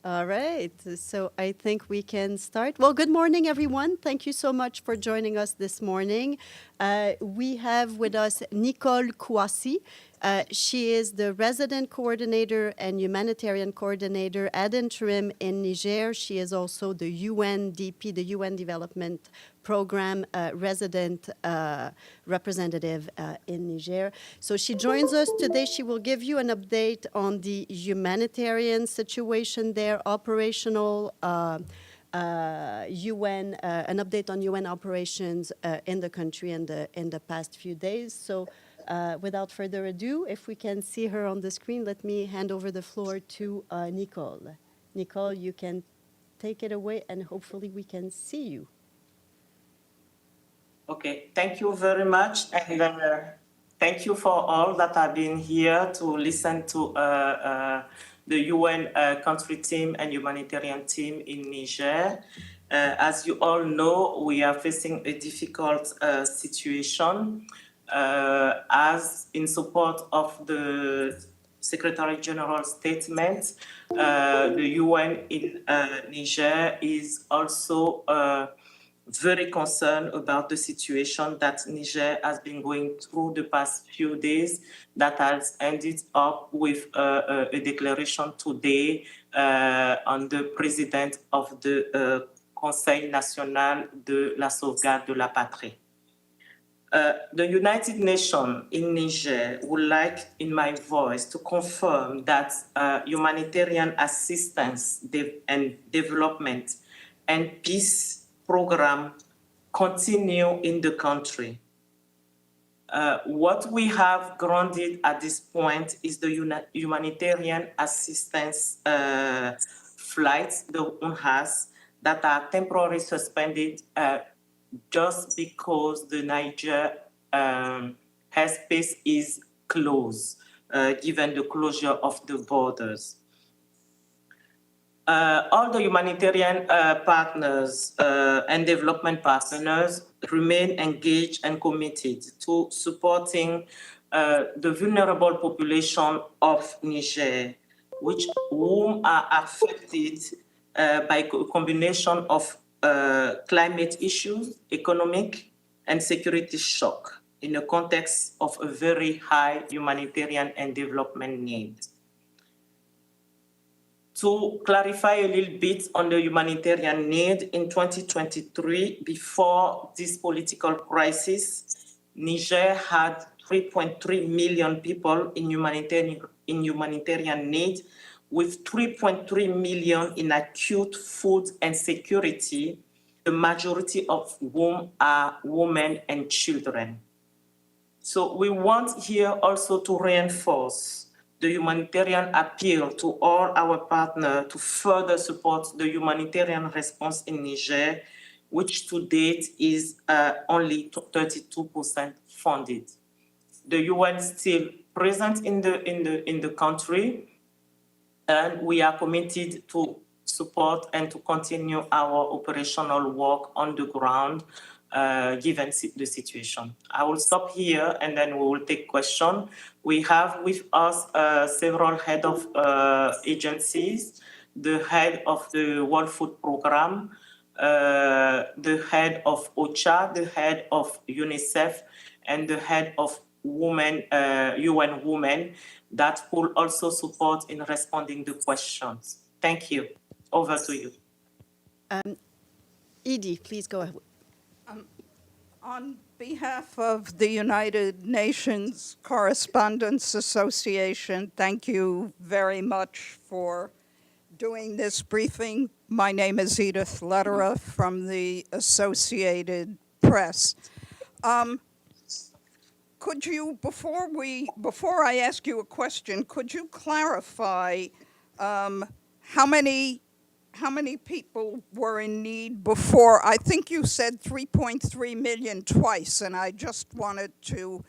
All right, so I think we can start. Well, good morning, everyone. Thank you so much for joining us this morning. We have with us Nicole Kouassi. She is the Resident Coordinator and Humanitarian Coordinator ad interim in Niger. She is also the UNDP, the UN Development Program resident representative in Niger. So she joins us today. She will give you an update on the humanitarian situation there, operational UN, an update on UN operations in the country in the past few days. So without further ado, if we can see her on the screen, let me hand over the floor to Nicole. Nicole, you can take it away and hopefully we can see you. Okay, thank you very much. And thank you for all that have been here to listen to the UN country team and humanitarian team in Niger. As you all know, we are facing a difficult situation. As in support of the Secretary General's statement, the UN in Niger is also very concerned about the situation that Niger has been going through the past few days that has ended up with a declaration today on the president of the Conseil National de la Sauvegarde de la Patrie. The United Nations in Niger would like, in my voice, to confirm that humanitarian assistance and development and peace program continue in the country. What we have granted at this point is the humanitarian assistance flights, the UNHAS, that are temporarily suspended just because the Niger airspace is closed, given the closure of the borders. All the humanitarian partners and development partners remain engaged and committed to supporting the vulnerable population of Niger, whom are affected by a combination of climate issues, economic, and security shock in the context of a very high humanitarian and development need. To clarify a little bit on the humanitarian need, in 2023, before this political crisis, Niger had 3.3 million people in humanitarian need, with 3.3 million in acute food insecurity, the majority of whom are women and children. So we want here also to reinforce the humanitarian appeal to all our partners to further support the humanitarian response in Niger, which to date is only 32% funded. The UN is still present in the country, and we are committed to support and to continue our operational work on the ground, given the situation. I will stop here and then we will take questions. We have with us several head of agencies, the head of the World Food Programme, the head of OCHA, the head of UNICEF, and the head of UN Women that will also support in responding to questions. Thank you. Over to you. Edie, please go ahead. On behalf of the United Nations Correspondents Association, thank you very much for doing this briefing. My name is Edith Lederer from the Associated Press. Could you, before I ask you a question, could you clarify how many people were in need before? I think you said 3.3 million twice, and I just wanted to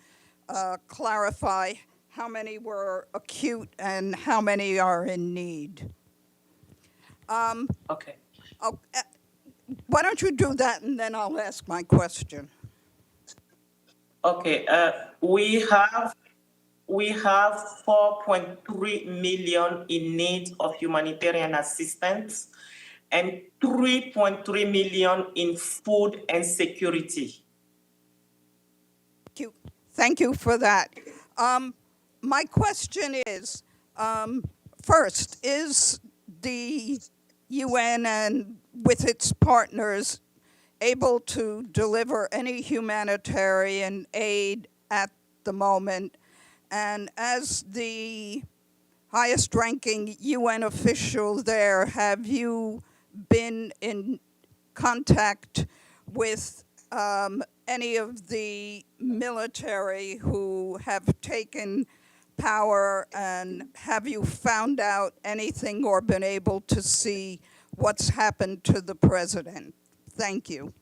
clarify how many were acute and how many are in need. Okay. Why don't you do that, and then I'll ask my question. Okay, we have we have 4.3 million in need of humanitarian assistance and 3.3 million in food and security. Thank you for that. My question is, first, is the UN and with its partners able to deliver any humanitarian aid at the moment? And as the highest ranking UN official there, have you been in contact with any of the military who have taken power, and have you found out anything or been able to see what's happened to the president? Thank you.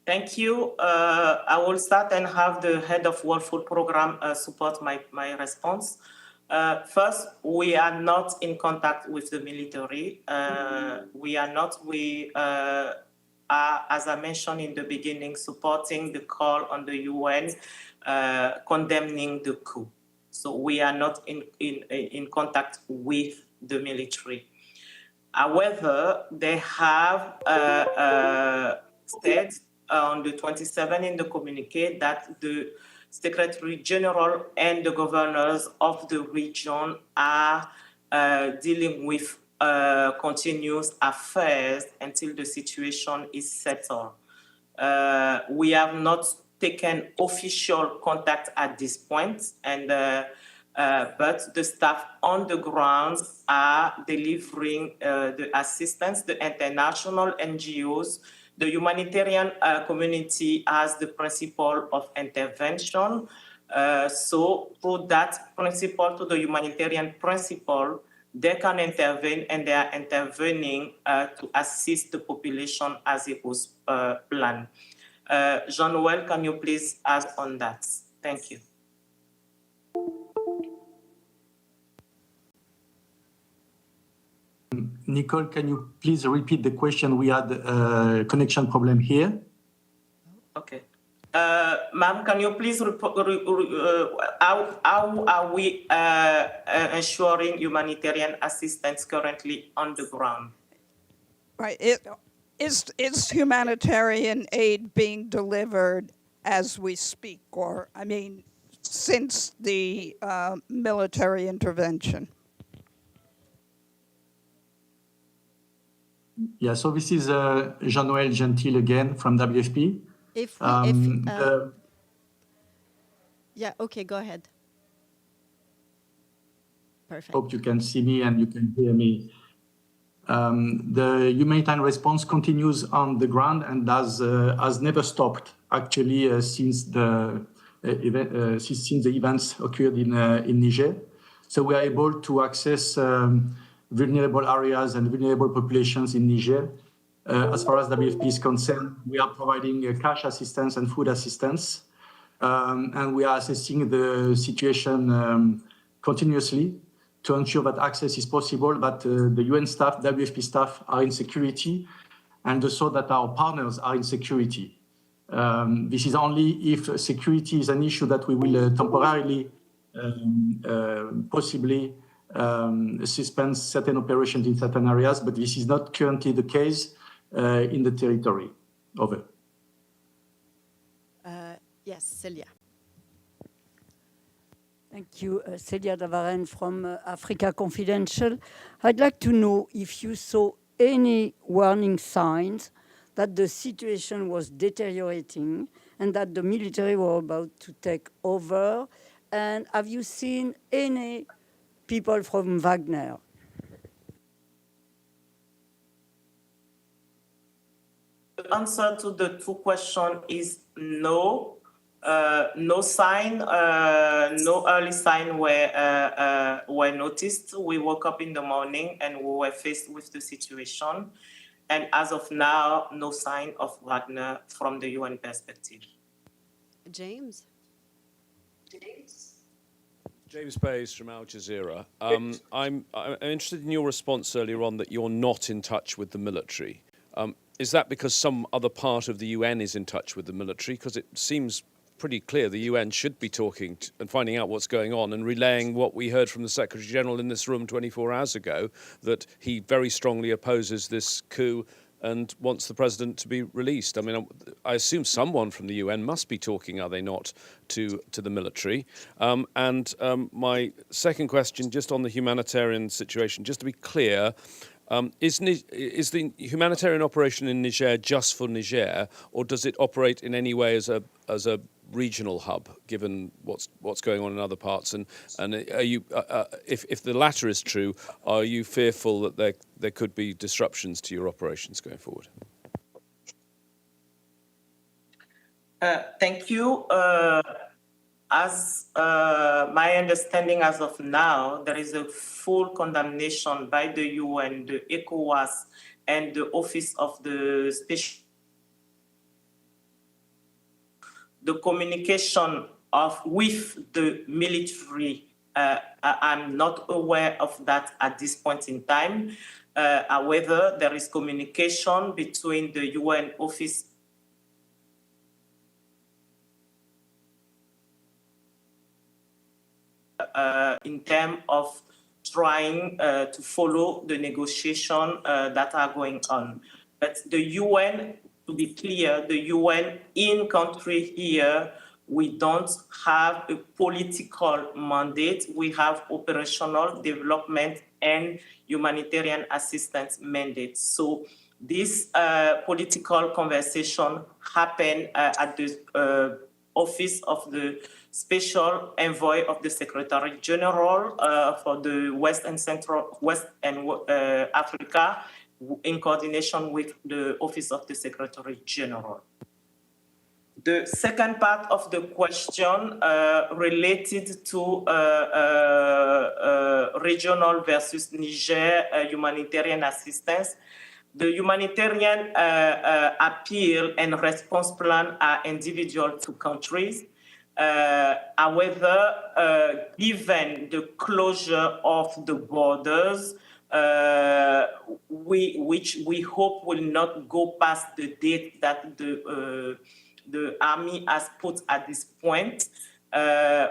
Thank you. I will start and have the head of World Food Program support my response. First, we are not in contact with the military. We are, as I mentioned in the beginning, supporting the call on the UN, condemning the coup. So we are not in contact with the military. However, they have said on the 27th in the communique that the Secretary General and the governors of the region are dealing with continuous affairs until the situation is settled. We have not taken official contact at this point, and but the staff on the ground are delivering the assistance, the international NGOs. The humanitarian community has the principle of intervention. So through that principle, to the humanitarian principle, they can intervene, and they are intervening to assist the population as it was planned. Jean-Noel, can you please add on that? Thank you. Nicole, can you please repeat the question? We had a connection problem here. Okay. Ma'am, can you please how are we ensuring humanitarian assistance currently on the ground? Right. Is humanitarian aid being delivered as we speak, or, I mean, since the military intervention? Yeah, so this is Jean-Noel Gentil again from WFP. Yeah, okay, go ahead. Perfect. Hope you can see me and you can hear me. The humanitarian response continues on the ground and has never stopped, actually, since the events occurred in Niger. So we are able to access vulnerable areas and vulnerable populations in Niger. As far as WFP is concerned, we are providing cash assistance and food assistance, and we are assessing the situation continuously to ensure that access is possible, that the UN staff, WFP staff are in security, and also that our partners are in security. This is only if security is an issue that we will temporarily, possibly, suspend certain operations in certain areas, but this is not currently the case in the territory. Over. Yes, Celia. Thank you, Celia Davaren from Africa Confidential. I'd like to know if you saw any warning signs that the situation was deteriorating and that the military were about to take over. And have you seen any people from Wagner? The answer to the two questions is no. No sign, no early sign were noticed. We woke up in the morning and we were faced with the situation. And as of now, no sign of Wagner from the UN perspective. James? James Bayes from Al Jazeera. I'm interested in your response earlier on that you're not in touch with the military. Is that because some other part of the UN is in touch with the military? Because it seems pretty clear the UN should be talking and finding out what's going on and relaying what we heard from the Secretary General in this room 24 hours ago, that he very strongly opposes this coup and wants the president to be released. I mean, I assume someone from the UN must be talking, are they not, to the military? My second question, just on the humanitarian situation, just to be clear, is the humanitarian operation in Niger just for Niger, or does it operate in any way as a regional hub, given what's going on in other parts? And are you, if the latter is true, are you fearful that there could be disruptions to your operations going forward? Thank you. As my understanding as of now, there is a full condemnation by the UN, the ECOWAS, and the Office of the Special. The communication with the military, I'm not aware of that at this point in time. However, there is communication between the UN Office in terms of trying to follow the negotiations that are going on. But the UN, to be clear, the UN in country here, we don't have a political mandate. We have operational development and humanitarian assistance mandates. So this political conversation happened at the Office of the Special Envoy of the Secretary General for the West and Africa, in coordination with the Office of the Secretary General. The second part of the question related to regional versus Niger humanitarian assistance. The humanitarian appeal and response plan are individual to countries. However, given the closure of the borders, which we hope will not go past the date that the army has put at this point,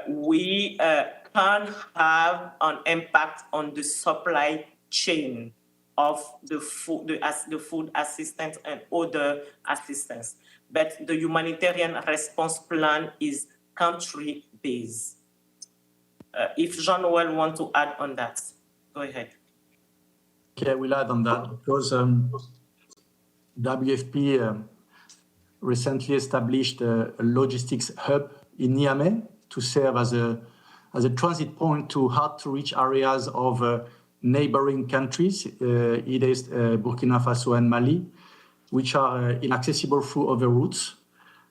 we can have an impact on the supply chain of the food assistance and other assistance. But the humanitarian response plan is country-based. If Jean-Noël wants to add on that, go ahead. Okay, I will add on that because WFP recently established a logistics hub in Niamey to serve as a transit point to hard-to-reach areas of neighboring countries, either Burkina Faso and Mali, which are inaccessible through other routes,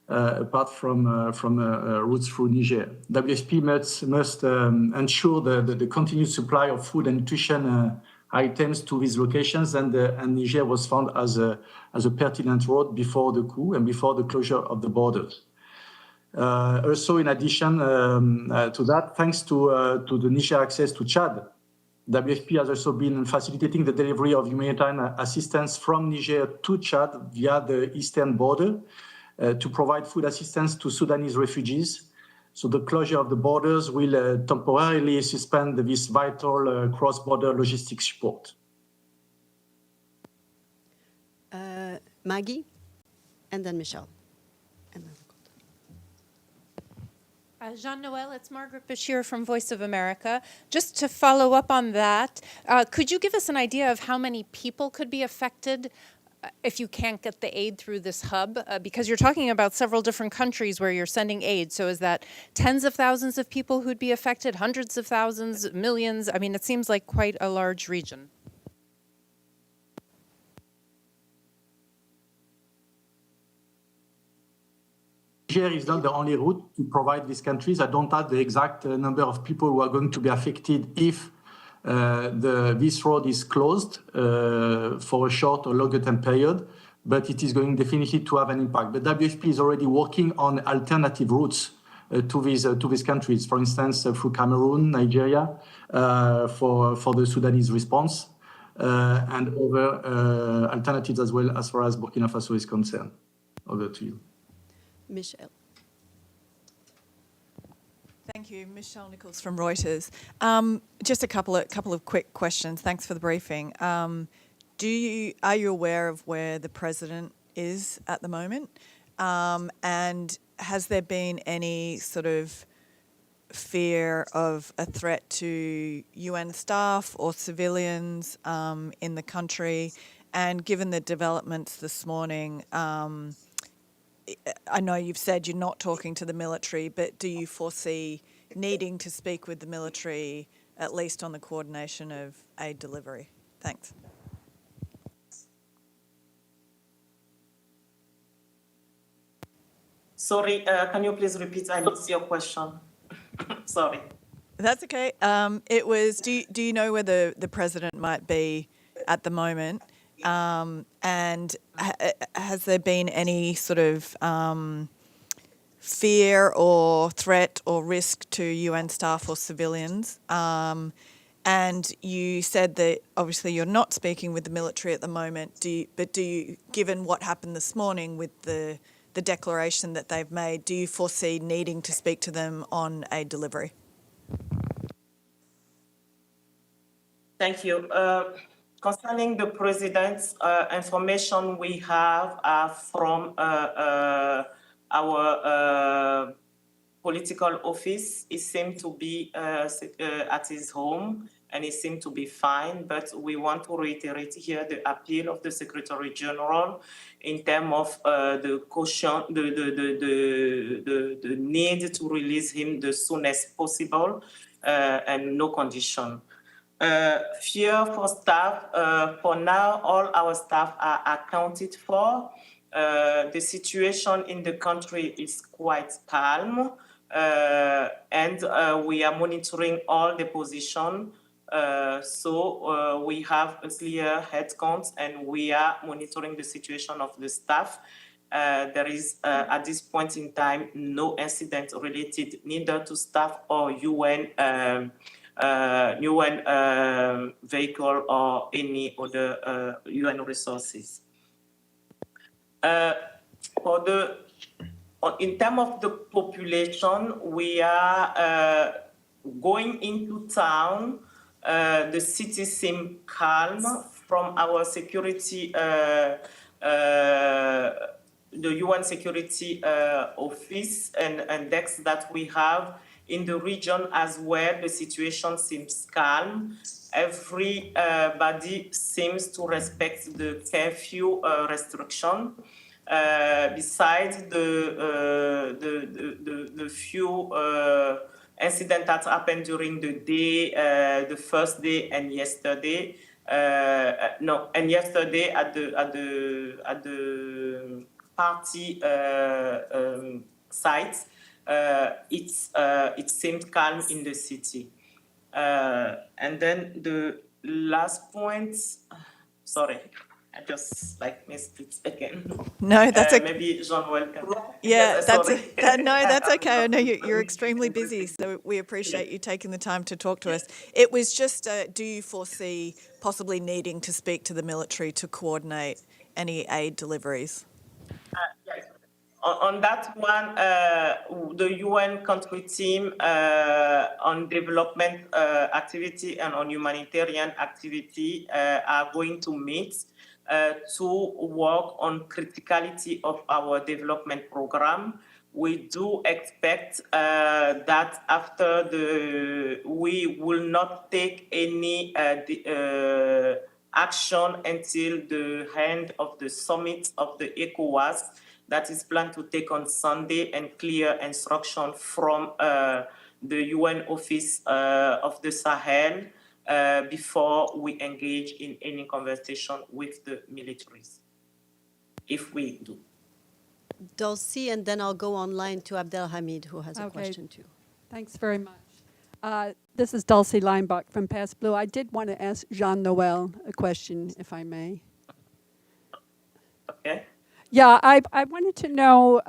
apart from routes through Niger. WFP must ensure the continued supply of food and nutrition items to these locations, and Niger was found as a pertinent road before the coup and before the closure of the borders. Also, in addition to that, thanks to the Niger access to Chad, WFP has also been facilitating the delivery of humanitarian assistance from Niger to Chad via the eastern border to provide food assistance to Sudanese refugees. So the closure of the borders will temporarily suspend this vital cross-border logistics support. Maggie, and then Michelle. And then Jean-Noël, it's Margaret Bashir from Voice of America. Just to follow up on that, could you give us an idea of how many people could be affected if you can't get the aid through this hub? Because you're talking about several different countries where you're sending aid. So is that tens of thousands of people who'd be affected, hundreds of thousands, millions? I mean, it seems like quite a large region. Niger is not the only route to provide these countries. I don't have the exact number of people who are going to be affected if this road is closed for a short or longer term period, but it is going definitely to have an impact. But WFP is already working on alternative routes to these countries, for instance, through Cameroon, Nigeria, for the Sudanese response, and other alternatives as well as far as Burkina Faso is concerned. Over to you. Michelle. Thank you. Michelle Nichols from Reuters. Just a couple of quick questions. Thanks for the briefing. Are you aware of where the president is at the moment? And has there been any sort of fear of a threat to UN staff or civilians in the country? And given the developments this morning, I know you've said you're not talking to the military, but do you foresee needing to speak with the military, at least on the coordination of aid delivery? Thanks. Sorry, can you please repeat? I missed your question. Sorry. That's okay. It was, do you know where the president might be at the moment? And has there been any sort of fear or threat or risk to UN staff or civilians? And you said that obviously you're not speaking with the military at the moment. Do you, given what happened this morning with the declaration that they've made, do you foresee needing to speak to them on aid delivery? Thank you. Concerning the president's information we have from our political office, he seemed to be at his home and he seemed to be fine, but we want to reiterate here the appeal of the Secretary General in terms of the caution, the need to release him the soonest possible and no condition. Fear for staff, for now, all our staff are accounted for. The situation in the country is quite calm, and we are monitoring all the positions. So we have a clear head count, and we are monitoring the situation of the staff. There is, at this point in time, no incident related neither to staff or UN vehicle or any other UN resources. In terms of the population, we are going into town. The city seems calm from our security, the UN security office and decks that we have. In the region as well, the situation seems calm. Everybody seems to respect the curfew restriction. Besides the few incidents that happened during the day, the first day and yesterday. Yesterday at the party site. It seemed calm in the city. And then the last point, sorry, I just missed it again. No, that's okay. Maybe Jean-Noel can. Yeah, Yes, no, sorry. that's okay. I know you're extremely busy, so we appreciate you taking the time to talk to us. It was just, do you foresee possibly needing to speak to the military to coordinate any aid deliveries? Yes. On that one, the UN country team on development activity and on humanitarian activity are going to meet to work on criticality of our development program. We do expect that after we will not take any action until the end of the summit of the ECOWAS that is planned to take on Sunday, and clear instruction from the UN office of the Sahel before we engage in any conversation with the militaries, if we do. Dulcie, and then I'll go online to Abdelhamid, who has a question too. Thanks very much. This is Dulcie Leinbach from Pass Blue. I did want to ask Jean-Noel a question, if I may. Okay. Yeah, I wanted to know,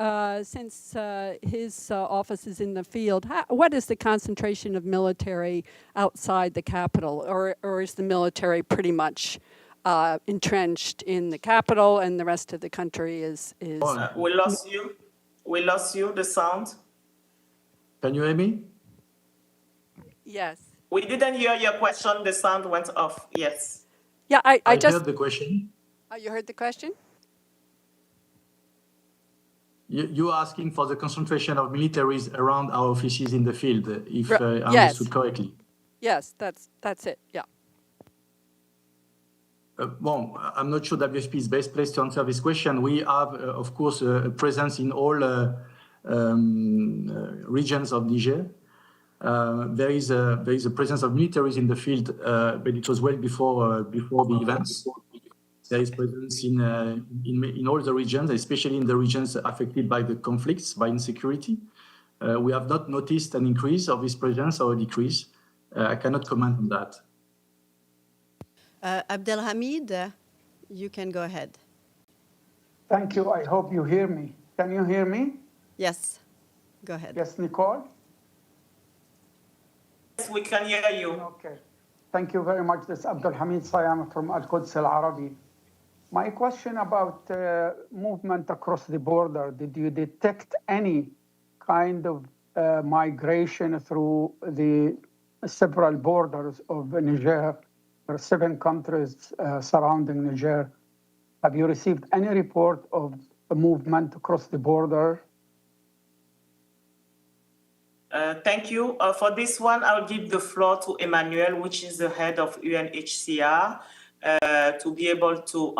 since his office is in the field, what is the concentration of military outside the capital? Or is the military pretty much entrenched in the capital and the rest of the country is... We lost you. We lost you, the sound. Can you hear me? Yes. We didn't hear your question. The sound went off. Yes. Yeah, I just. heard the question. Oh, you heard the question? You are asking for the concentration of militaries around our offices in the field, if I Yes. understood correctly. Yes, that's it. Yeah. Well, I'm not sure WFP is best placed to answer this question. We have, of course, a presence in all regions of Niger. There is a presence of militaries in the field, but it was well before the events. There is presence in all the regions, especially in the regions affected by the conflicts, by insecurity. We have not noticed an increase of this presence or a decrease. I cannot comment on that. Abdelhamid, you can go ahead. Thank you. I hope you hear me. Can you hear me? Yes, go ahead. Yes, Nicole? Yes, we can hear you. Okay. Thank you very much. This is Abdelhamid Sayam from Al-Quds Al-Arabi. My question about movement across the border, did you detect any kind of migration through the several borders of Niger? There are 7 countries surrounding Niger. Have you received any report of a movement across the border? Thank you. For this one, I'll give the floor to Emmanuel, which is the head of UNHCR, to be able to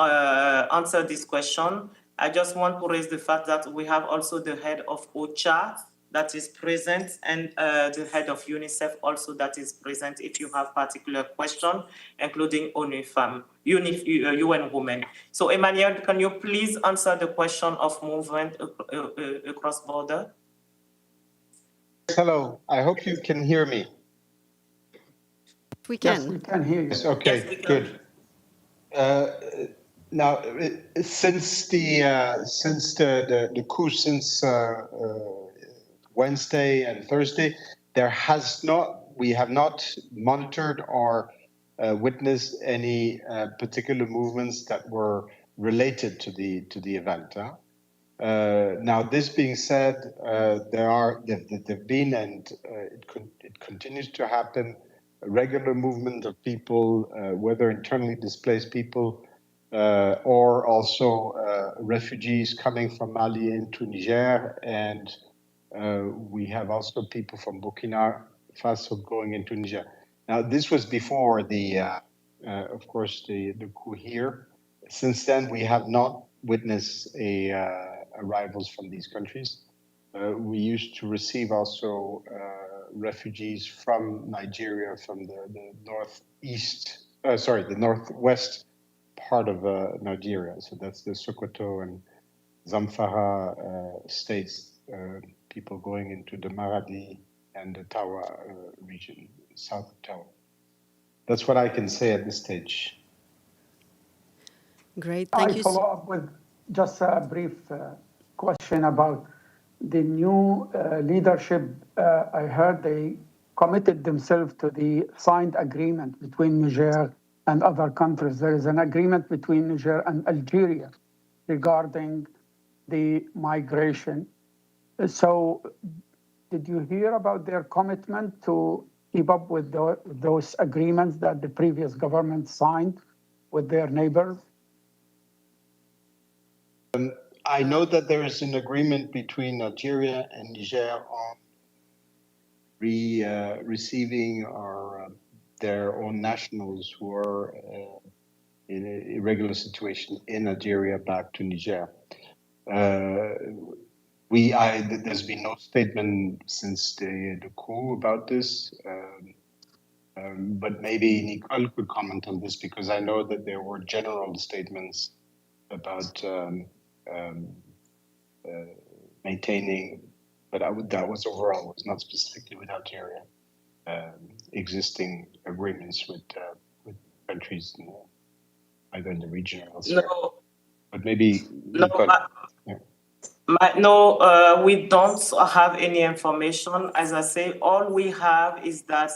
answer this question. I just want to raise the fact that we have also the head of OCHA that is present, and the head of UNICEF also that is present if you have particular question, including UN Women. So Emmanuel, can you please answer the question of movement across border? Hello, I hope you can hear me. We can. Yes, we can hear you. Yes, okay, Yes, we can. good. Now, since the coup, since Wednesday and Thursday, we have not monitored or witnessed any particular movements that were related to the event. Now, this being said, there've been, and it continues to happen, a regular movement of people, whether internally displaced people or also refugees coming from Mali into Niger, and we have also people from Burkina Faso going into Niger. Now, this was before of course, the coup here. Since then, we have not witnessed arrivals from these countries. We used to receive also refugees from Nigeria, from the northwest part of Nigeria. So that's the Sokoto and Zamfara states, people going into the Maradi and the Tawa region, south of Tawa. That's what I can say at this stage. Great, thank you. I follow up with just a brief question about the new leadership. I heard they committed themselves to the signed agreement between Niger and other countries. There is an agreement between Niger and Algeria regarding the migration. So did you hear about their commitment to keep up with those agreements that the previous government signed with their neighbors? I know that there is an agreement between Algeria and Niger on receiving their own nationals who are in an irregular situation in Algeria back to Niger. There's been no statement since the coup about this, but maybe Nicole could comment on this, because I know that there were general statements about maintaining, but that was overall, it was not specifically with Algeria, existing agreements with countries either in the region or elsewhere. No. But maybe Nicole. No, we don't have any information. As I say, all we have is that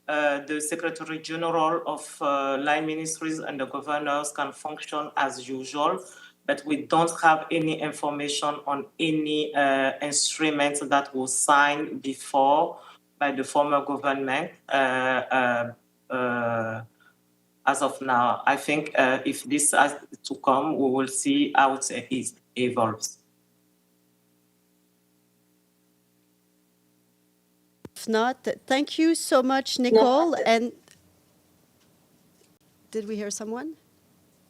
the Secretary General of line ministries and the governors can function as usual, but we don't have any information on any instrument that was signed before by the former government. As of now, I think if this has to come, we will see how it evolves. If not, thank you so much, Nicole. And did we hear someone?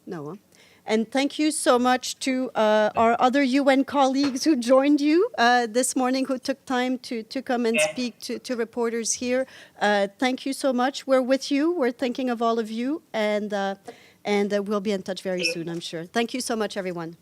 No. Huh? And thank you so much to our other UN colleagues who joined you this morning, who took time to come and speak to reporters here. Thank you so much. We're with you. We're thinking of all of you. And we'll be in touch very soon, I'm sure. Thank you so much, everyone.